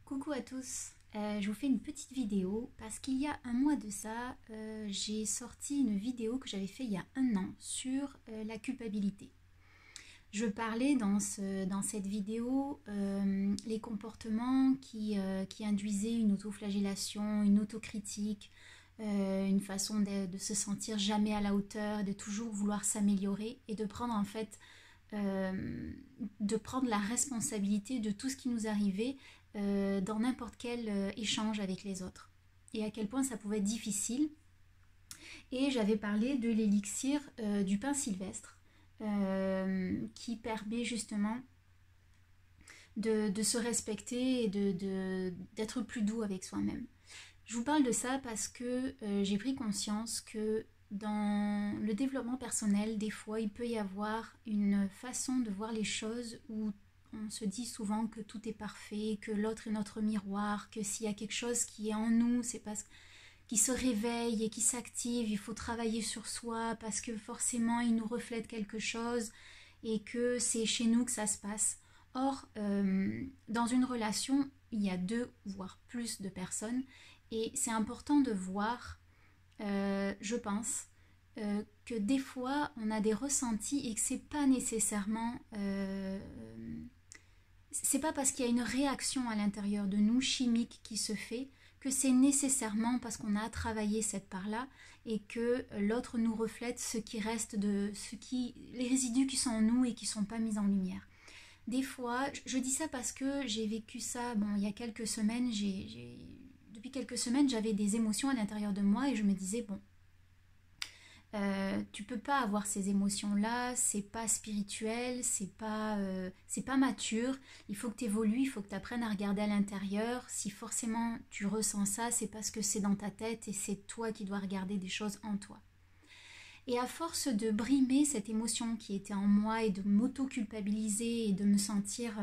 Coucou à tous, je vous fais une petite vidéo parce qu'il y a un mois de ça, j'ai sorti une vidéo que j'avais fait il y a un an sur la culpabilité. Je parlais dans cette vidéo les comportements qui induisaient une autoflagellation, une autocritique, une façon de se sentir jamais à la hauteur, de toujours vouloir s'améliorer et de prendre en fait de prendre la responsabilité de tout ce qui nous arrivait dans n'importe quel échange avec les autres. Et à quel point ça pouvait être difficile. Et j'avais parlé de l'élixir du pain sylvestre qui permet justement de se respecter et d'être plus doux avec soi-même. Je vous parle de ça parce que j'ai pris conscience que dans le développement personnel, des fois, il peut y avoir une façon de voir les choses où on se dit souvent que tout est parfait, que l'autre est notre miroir, que s'il y a quelque chose qui est en nous, c'est parce qu'il se réveille et qui s'active, il faut travailler sur soi parce que forcément il nous reflète quelque chose et que c'est chez nous que ça se passe. Or, dans une relation, il y a deux, voire plus de personnes et c'est important de voir, je pense, que des fois on a des ressentis et que c'est pas nécessairement c'est pas parce qu'il y a une réaction à l'intérieur de nous chimique qui se fait que c'est nécessairement parce qu'on a travaillé cette part-là et que l'autre nous reflète ce qui reste les résidus qui sont en nous et qui sont pas mis en lumière. Des fois, je dis ça parce que j'ai vécu ça, bon, il y a quelques semaines, depuis quelques semaines, j'avais des émotions à l'intérieur de moi et je me disais, bon, tu peux pas avoir ces émotions-là, c'est pas spirituel, c'est pas mature, il faut que tu évolues, il faut que tu apprennes à regarder à l'intérieur. Si forcément tu ressens ça, c'est parce que c'est dans ta tête et c'est toi qui dois regarder des choses en toi. Et à force de brimer cette émotion qui était en moi et de m'auto-culpabiliser et de me sentir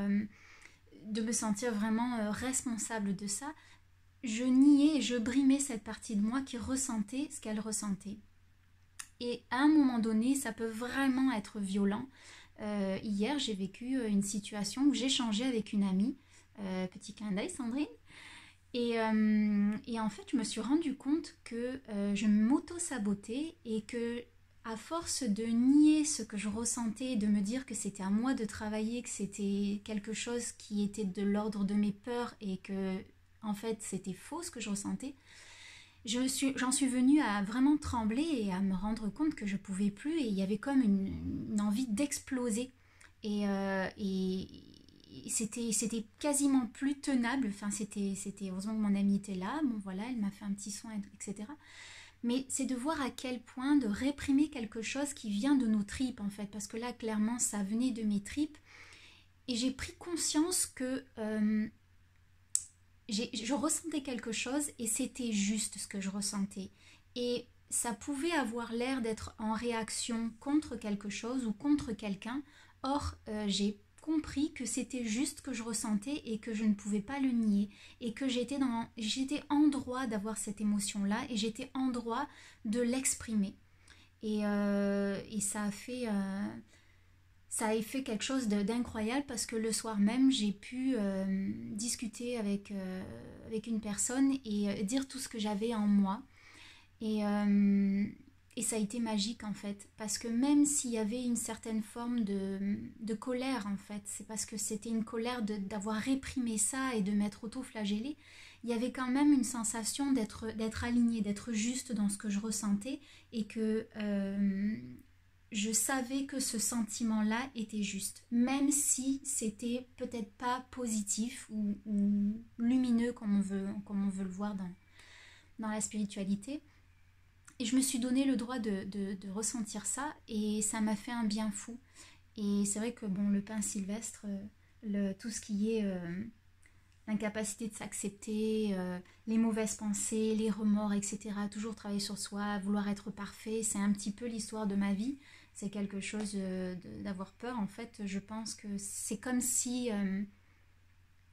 vraiment responsable de ça, je niais et je brimais cette partie de moi qui ressentait ce qu'elle ressentait. Et à un moment donné, ça peut vraiment être violent. Hier, j'ai vécu une situation où j'ai échangé avec une amie, petit clin d'œil Sandrine, et en fait, je me suis rendu compte que je m'auto-sabotais et que à force de nier ce que je ressentais, de me dire que c'était à moi de travailler, que c'était quelque chose qui était de l'ordre de mes peurs et que en fait c'était faux ce que je ressentais, j'en suis venue à vraiment trembler et à me rendre compte que je pouvais plus et il y avait comme une envie d'exploser et c'était quasiment plus tenable. Enfin c'était heureusement que mon amie était là, bon voilà, elle m'a fait un petit soin, etc. Mais c'est de voir à quel point de réprimer quelque chose qui vient de nos tripes en fait, parce que là clairement ça venait de mes tripes et j'ai pris conscience que je ressentais quelque chose et c'était juste ce que je ressentais. Et ça pouvait avoir l'air d'être en réaction contre quelque chose ou contre quelqu'un. Or, j'ai compris que c'était juste ce que je ressentais et que je ne pouvais pas le nier. Et que j'étais en droit d'avoir cette émotion-là et j'étais en droit de l'exprimer. Et ça a fait quelque chose d'incroyable parce que le soir même, j'ai pu discuter avec une personne et dire tout ce que j'avais en moi. Et, euh, et ça a été magique en fait, parce que même s'il y avait une certaine forme de colère en fait, c'est parce que c'était une colère d'avoir réprimé ça et de m'être auto-flagellée, il y avait quand même une sensation d'être alignée, d'être juste dans ce que je ressentais et que je savais que ce sentiment-là était juste, même si c'était peut-être pas positif ou lumineux comme on veut le voir dans la spiritualité. Et je me suis donné le droit de ressentir ça et ça m'a fait un bien fou. Et c'est vrai que bon, le pain sylvestre, tout ce qui est l'incapacité de s'accepter, les mauvaises pensées, les remords, etc. Toujours travailler sur soi, vouloir être parfait, c'est un petit peu l'histoire de ma vie. C'est quelque chose d'avoir peur. En fait, je pense que c'est comme si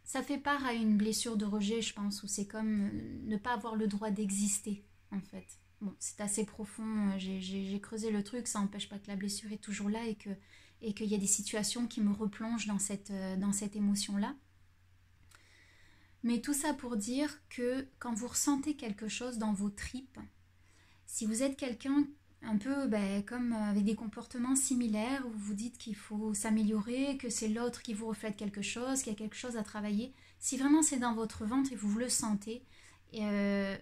ça fait part à une blessure de rejet, je pense, où c'est comme ne pas avoir le droit d'exister, en fait. Bon, c'est assez profond, j'ai creusé le truc, ça n'empêche pas que la blessure est toujours là et qu'il y a des situations qui me replongent dans cette émotion-là. Mais tout ça pour dire que quand vous ressentez quelque chose dans vos tripes, si vous êtes quelqu'un un peu comme avec des comportements similaires, où vous dites qu'il faut s'améliorer, que c'est l'autre qui vous reflète quelque chose, qu'il y a quelque chose à travailler, si vraiment c'est dans votre ventre et vous le sentez, euh,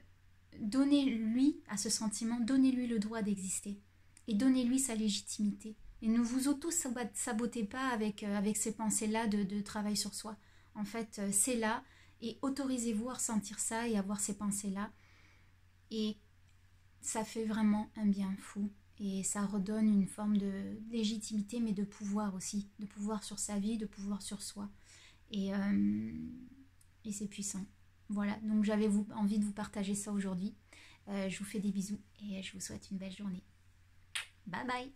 donnez-lui à ce sentiment, donnez-lui le droit d'exister et donnez-lui sa légitimité. Et ne vous auto-sabotez pas avec ces pensées-là de travail sur soi. En fait, c'est là et autorisez-vous à ressentir ça et à avoir ces pensées-là. Et ça fait vraiment un bien fou et ça redonne une forme de légitimité mais de pouvoir aussi, de pouvoir sur sa vie, de pouvoir sur soi et c'est puissant. Voilà, donc j'avais envie de vous partager ça aujourd'hui. Je vous fais des bisous et je vous souhaite une belle journée. Bye bye.